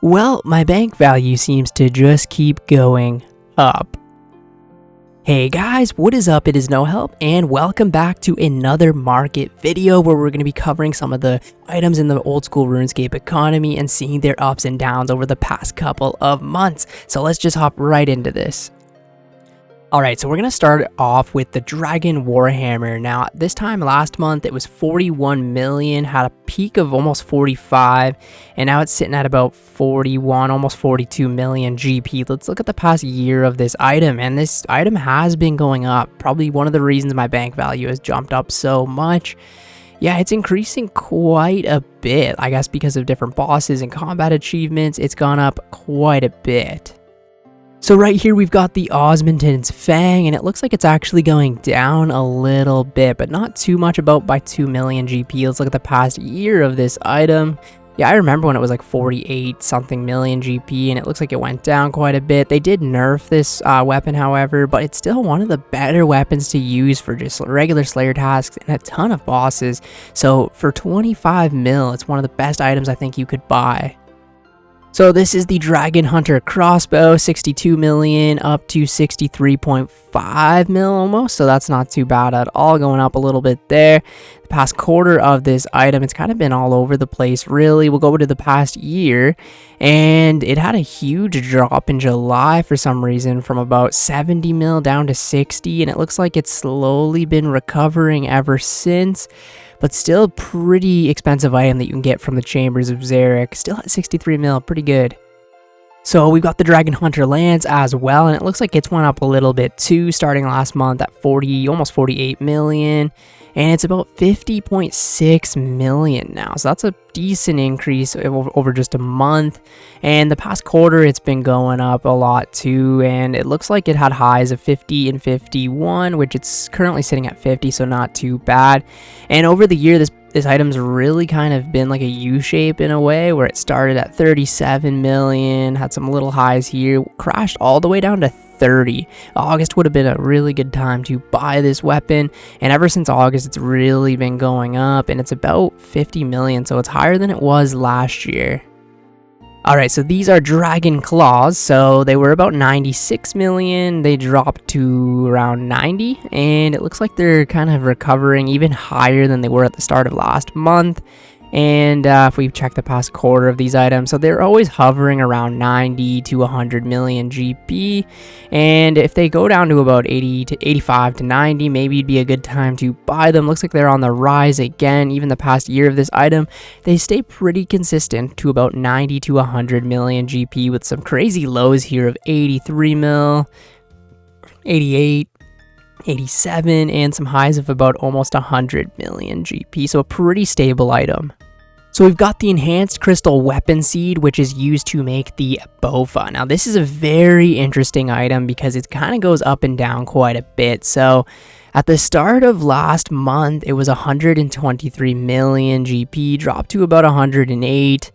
Well, my bank value seems to just keep going up. Hey guys, what is up? It is No Help, and welcome back to another market video where we're going to be covering some of the items in the old school RuneScape economy and seeing their ups and downs over the past couple of months. So let's just hop right into this. Alright, so we're going to start off with the Dragon Warhammer. Now, this time last month, it was 41 million, had a peak of almost 45, and now it's sitting at about 41, almost 42 million GP. Let's look at the past year of this item, and this item has been going up. Probably one of the reasons my bank value has jumped up so much. Yeah, it's increasing quite a bit, I guess because of different bosses and combat achievements. It's gone up quite a bit. So right here we've got the Osmond's Fang, and it looks like it's actually going down a little bit, but not too much, about by 2 million GP. Let's look at the past year of this item. Yeah, I remember when it was like 48 something million GP, and it looks like it went down quite a bit. They did nerf this weapon, however, but it's still one of the better weapons to use for just regular Slayer tasks and a ton of bosses. So for 25 mil, it's one of the best items I think you could buy. So this is the Dragon Hunter crossbow, 62 million up to 63.5 mil almost, so that's not too bad at all, going up a little bit there. The past quarter of this item, it's kind of been all over the place, really. We'll go to the past year, and it had a huge drop in July for some reason, from about 70 mil down to 60, and it looks like it's slowly been recovering ever since. But still pretty expensive item that you can get from the Chambers of Xeric. Still at 63 mil, pretty good. So we've got the Dragon Hunter Lance as well, and it looks like it's went up a little bit too, starting last month at 40, almost 48 million. And it's about 50.6 million now. So that's a decent increase over just a month. And the past quarter, it's been going up a lot too. And it looks like it had highs of 50 and 51, which it's currently sitting at 50, so not too bad. And over the year, this item's really kind of been like a U-shape in a way, where it started at 37 million, had some little highs here, crashed all the way down to 30. August would have been a really good time to buy this weapon, and ever since August it's really been going up, and it's about 50 million, so it's higher than it was last year. Alright, so these are Dragon Claws. So they were about 96 million, they dropped to around 90, and it looks like they're kind of recovering even higher than they were at the start of last month. And if we check the past quarter of these items, so they're always hovering around 90 to 100 million GP. And if they go down to about 80 to 85 to 90, maybe it'd be a good time to buy them. Looks like they're on the rise again. Even the past year of this item, they stay pretty consistent to about 90 to 100 million GP, with some crazy lows here of 83 mil, 88, 87, and some highs of about almost 100 million GP, so a pretty stable item. So we've got the Enhanced Crystal Weapon Seed, which is used to make the Bofa. Now this is a very interesting item because it kind of goes up and down quite a bit. So at the start of last month, it was 123 million GP, dropped to about 108.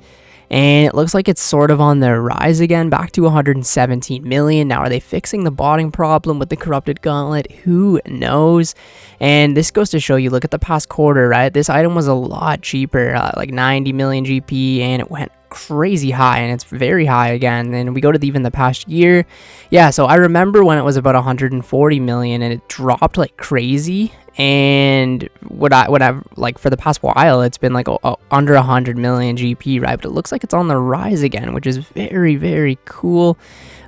And it looks like it's sort of on the rise again, back to 117 million. Now, are they fixing the botting problem with the Corrupted Gauntlet? Who knows? And this goes to show you, look at the past quarter, right? This item was a lot cheaper, like 90 million GP, and it went crazy high, and it's very high again. And we go to even the past year. Yeah, so I remember when it was about 140 million, and it dropped like crazy. And what I've like for the past while, it's been like under 100 million GP, right? But it looks like it's on the rise again, which is very, very cool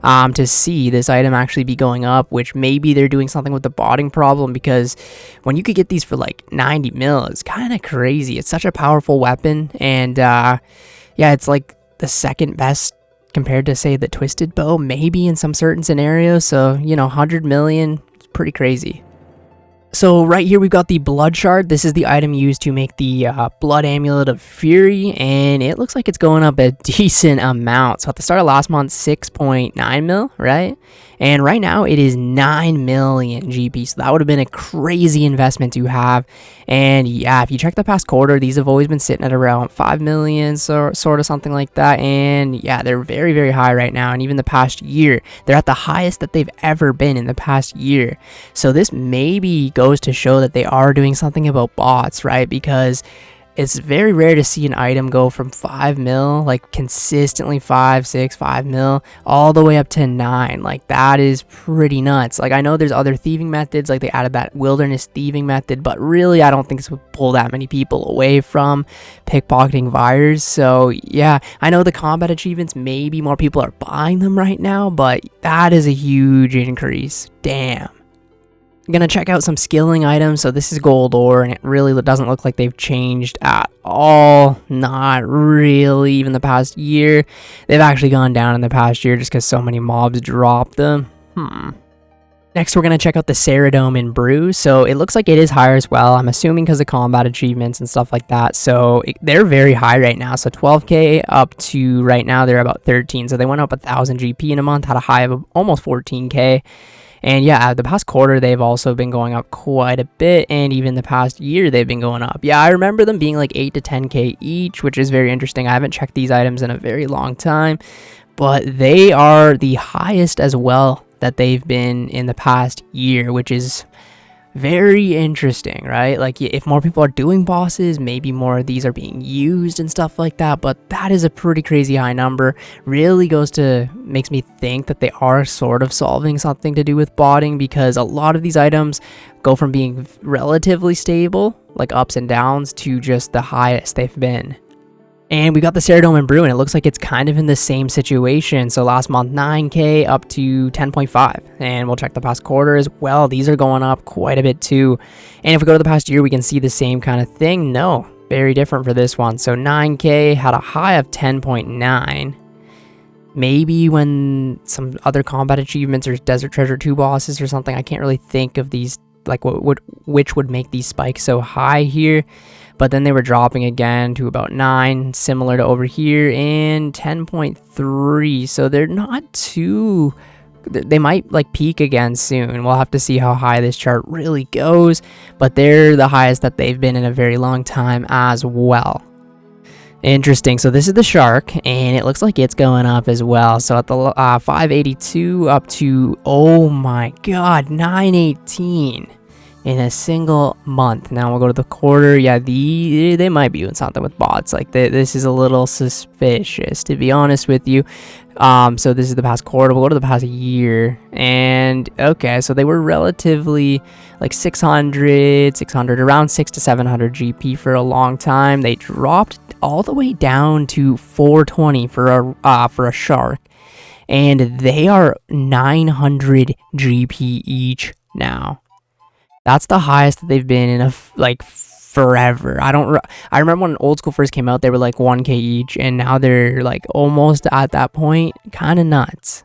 to see this item actually be going up, which maybe they're doing something with the botting problem, because when you could get these for like 90 mil, it's kind of crazy. It's such a powerful weapon, and yeah, it's like the second best compared to, say, the Twisted Bow, maybe in some certain scenarios. So, you know, 100 million, it's pretty crazy. So right here we've got the Blood Shard. This is the item used to make the Blood Amulet of Fury, and it looks like it's going up a decent amount. So at the start of last month, 6.9 mil, right? And right now it is 9 million GP, so that would have been a crazy investment to have. And yeah, if you check the past quarter, these have always been sitting at around 5 million, so sort of something like that. And yeah, they're very, very high right now. And even the past year, they're at the highest that they've ever been in the past year. So this maybe goes to show that they are doing something about bots, right? Because it's very rare to see an item go from 5 mil, like consistently 5, 6, 5 mil, all the way up to 9. Like, that is pretty nuts. Like, I know there's other thieving methods, like they added that wilderness thieving method, but really I don't think this would pull that many people away from pickpocketing Vires. So yeah, I know the combat achievements, maybe more people are buying them right now, but that is a huge increase. Damn. I'm gonna check out some skilling items. So this is gold ore, and it really doesn't look like they've changed at all. Not really. Even the past year, they've actually gone down in the past year just because so many mobs dropped them. Next, we're gonna check out the Ceradome in Brew. So it looks like it is higher as well. I'm assuming because of combat achievements and stuff like that. So they're very high right now. So 12k up to right now they're about 13. So they went up 1,000 GP in a month, had a high of almost 14k. And yeah, the past quarter, they've also been going up quite a bit. And even the past year, they've been going up. Yeah, I remember them being like 8 to 10k each, which is very interesting. I haven't checked these items in a very long time, but they are the highest as well that they've been in the past year, which is very interesting, right? Like, if more people are doing bosses, maybe more of these are being used and stuff like that, but that is a pretty crazy high number. Really makes me think that they are sort of solving something to do with botting, because a lot of these items go from being relatively stable, like ups and downs, to just the highest they've been. And we got the Ceradome in Brew, and it looks like it's kind of in the same situation. So last month, 9k up to 10.5. And we'll check the past quarter as well. These are going up quite a bit too. And if we go to the past year, we can see the same kind of thing. No, very different for this one. So 9k had a high of 10.9. Maybe when some other combat achievements or Desert Treasure 2 bosses or something. I can't really think of these, like which would make these spikes so high here. But then they were dropping again to about 9, similar to over here, and 10.3. So they're not too... They might like peak again soon. We'll have to see how high this chart really goes. But they're the highest that they've been in a very long time as well. Interesting. So this is the shark, and it looks like it's going up as well. So at the 582 up to, oh my god, 918. In a single month. Now we'll go to the quarter. Yeah, they might be doing something with bots. Like, this is a little suspicious, to be honest with you. So this is the past quarter. We'll go to the past year. And okay, so they were relatively like 600, around 6 to 700 GP for a long time. They dropped all the way down to 420 for a shark, and they are 900 GP each now. That's the highest that they've been in like forever. I remember when Old School first came out, they were like 1k each, and now they're like almost at that point. Kind of nuts.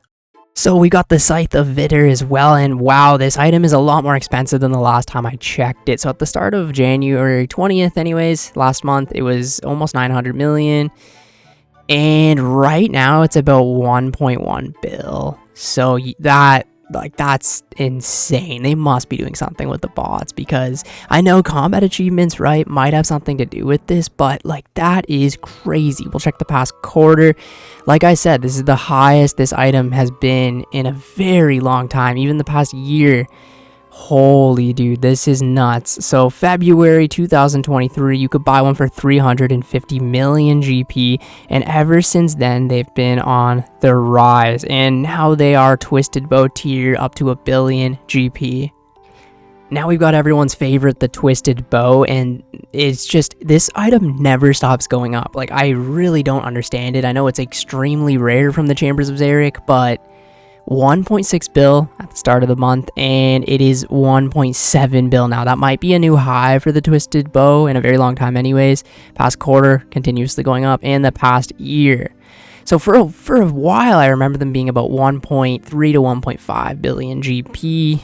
So we got the Scythe of Vitter as well, and wow, this item is a lot more expensive than the last time I checked it. So at the start of January 20th anyways, last month, it was almost 900 million. And right now it's about 1.1 bill. So that's insane. They must be doing something with the bots, because I know combat achievements, right, might have something to do with this, but like, that is crazy. We'll check the past quarter. Like I said, this is the highest this item has been in a very long time, even the past year. Holy dude, this is nuts. So February 2023, you could buy one for 350 million GP, and ever since then they've been on the rise, and now they are Twisted Bow tier up to 1 billion GP. Now we've got everyone's favorite, the Twisted Bow, and it's just, this item never stops going up. Like, I really don't understand it. I know it's extremely rare from the Chambers of Xeric, but 1.6 bill at the start of the month, and it is 1.7 bill now. That might be a new high for the Twisted Bow in a very long time anyways. Past quarter, continuously going up, and the past year. So for a while, I remember them being about 1.3 to 1.5 billion GP.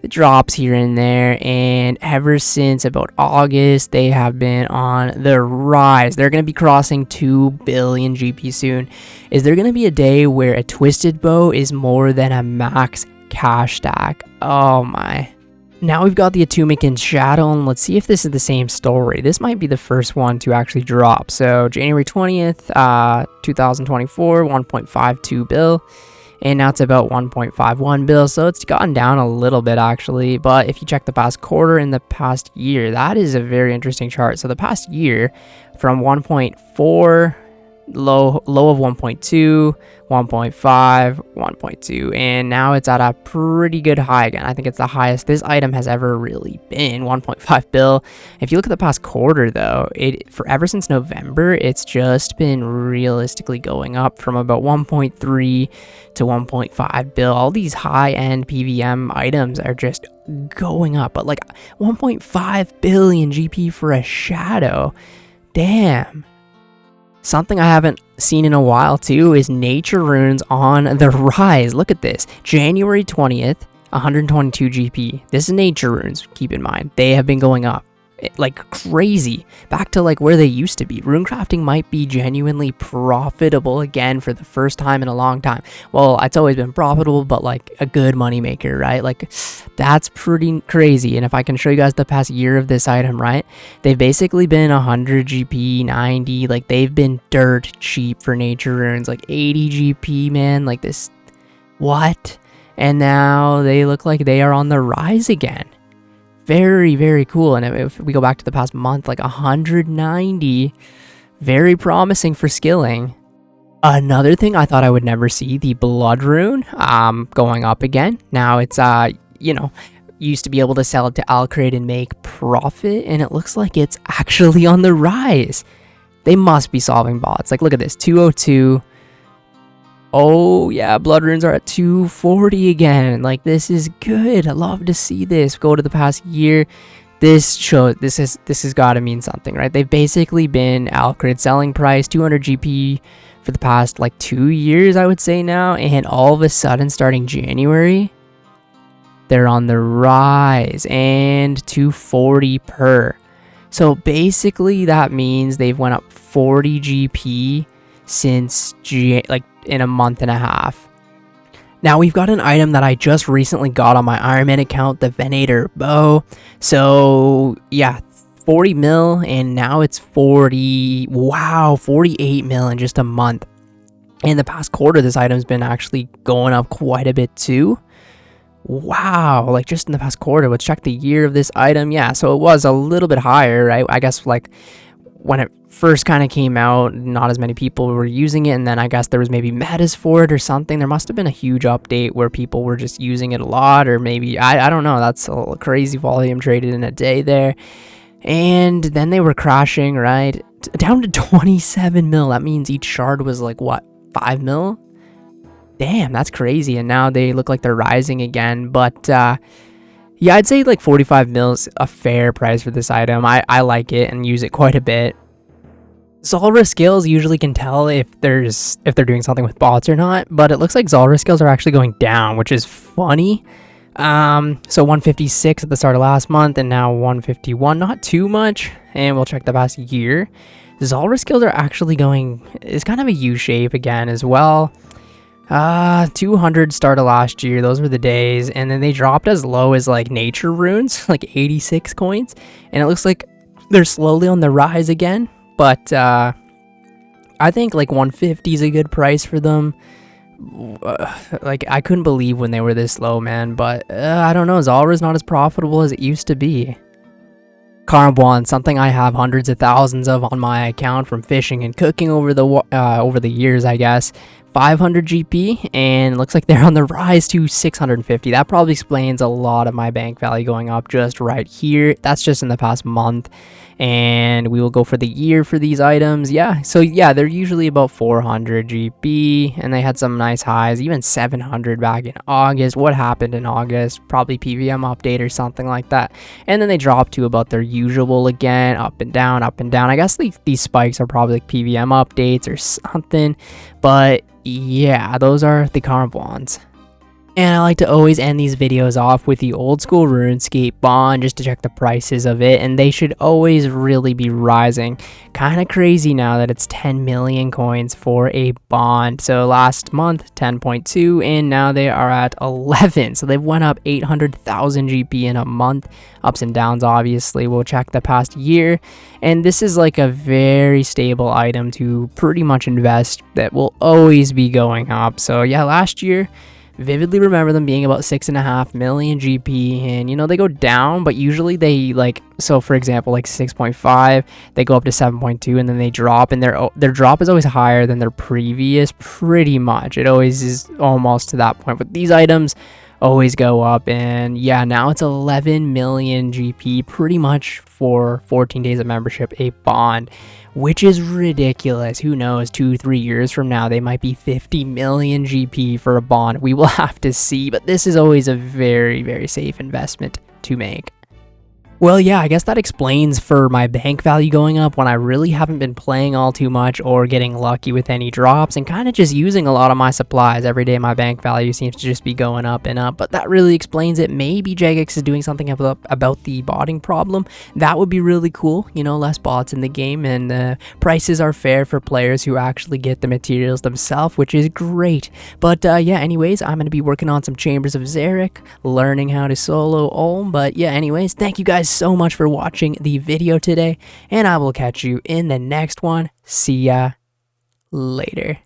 The drops here and there, and ever since about August, they have been on the rise. They're going to be crossing 2 billion GP soon. Is there going to be a day where a Twisted Bow is more than a max cash stack? Oh my. Now we've got the Atumican Shadow, and let's see if this is the same story. This might be the first one to actually drop. So January 20th, 2024, 1.52 bill. and now it's about 1.51 bill, so it's gone down a little bit actually. But if you check the past quarter and the past year, that is a very interesting chart. So the past year, from 1.4 low of 1.2, 1.5, 1.2, and now it's at a pretty good high again. I think it's the highest this item has ever really been, 1.5 bill. If you look at the past quarter though, ever since November, it's just been realistically going up from about 1.3 to 1.5 bill. All these high-end PVM items are just going up, but like 1.5 billion GP for a shadow. Damn. Something I haven't seen in a while too is nature runes on the rise. Look at this. January 20th, 122 GP. This is nature runes, keep in mind. They have been going up like crazy, back to like where they used to be. Runecrafting might be genuinely profitable again for the first time in a long time. Well, it's always been profitable, but like a good money maker, right? Like that's pretty crazy. And if I can show you guys the past year of this item, right, they've basically been 100 GP, 90, like they've been dirt cheap for nature runes, like 80 GP, man, like this, what? And now they look like they are on the rise again. Very, very cool. And if we go back to the past month, like 190, very promising for skilling. Another thing I thought I would never see, the blood rune going up again. Now it's used to be able to sell it to Alcrate and make profit, and it looks like it's actually on the rise. They must be solving bots. Like look at this, 202. Oh yeah, blood runes are at 240 again. Like this is good. I love to see this. Go to the past year. This has got to mean something, right? They've basically been Alcrid selling price 200 GP for the past like 2 years, I would say now, and all of a sudden starting January, they're on the rise and 240 per. So basically that means they've went up 40 GP since in a month and a half. Now we've got an item that I just recently got on my Ironman account, the Venator bow. So yeah, 40 mil, and now it's 48 mil in just a month. In the past quarter, this item's been actually going up quite a bit too. Wow, like just in the past quarter. Let's check the year of this item. Yeah, so it was a little bit higher, right? I guess like when it first kind of came out, not as many people were using it, and then I guess there was maybe metas for it or something. There must have been a huge update where people were just using it a lot, or maybe I don't know. That's a crazy volume traded in a day there. And then they were crashing, right, down to 27 mil. That means each shard was like what, 5 mil? Damn, that's crazy. And now they look like they're rising again. But yeah, I'd say like 45 mil is a fair price for this item. I like it and use it quite a bit. Zulrah skills usually can tell if they're doing something with bots or not, but it looks like Zulrah skills are actually going down, which is funny. So 156 at the start of last month, and now 151, not too much. And we'll check the past year. Zulrah skills are actually going, it's kind of a U shape again as well. 200 start of last year, those were the days, and then they dropped as low as like nature runes, like 86 coins, and it looks like they're slowly on the rise again. But I think like 150 is a good price for them. Like I couldn't believe when they were this low, man. But I don't know, Zulrah is not as profitable as it used to be. Carbon, something I have hundreds of thousands of on my account from fishing and cooking over the years, I guess. 500 GP, and it looks like they're on the rise to 650. That probably explains a lot of my bank value going up just right here. That's just in the past month. And we will go for the year for these items. Yeah, so yeah, they're usually about 400 GP, and they had some nice highs, even 700 back in August. What happened in August? Probably PVM update or something like that. And then they dropped to about their usual again, up and down, up and down. I guess these spikes are probably like PVM updates or something, but yeah, those are the carbons. And I like to always end these videos off with the old school RuneScape bond just to check the prices of it, and they should always really be rising. Kind of crazy now that it's 10 million coins for a bond. So last month 10.2, and now they are at 11. So they've went up 800,000 GP in a month. Ups and downs, obviously. We'll check the past year, and this is like a very stable item to pretty much invest that will always be going up. So yeah, last year, vividly remember them being about 6.5 million GP, and you know, they go down, but usually they like, so for example, like 6.5, they go up to 7.2, and then they drop, and their drop is always higher than their previous, pretty much. It always is almost to that point, but these items always go up, and yeah, now it's 11 million GP pretty much for 14 days of membership, a bond, which is ridiculous. Who knows, 2-3 years from now they might be 50 million GP for a bond. We will have to see, but this is always a very, very safe investment to make. Well, yeah, I guess that explains for my bank value going up when I really haven't been playing all too much or getting lucky with any drops, and kind of just using a lot of my supplies. Every day my bank value seems to just be going up and up, but that really explains it. Maybe Jagex is doing something about the botting problem. That would be really cool, you know, less bots in the game, and prices are fair for players who actually get the materials themselves, which is great. But yeah, anyways, I'm going to be working on some Chambers of Xeric, learning how to solo Olm, but yeah, anyways, thank you guys so much for watching the video today, and I will catch you in the next one. See ya later.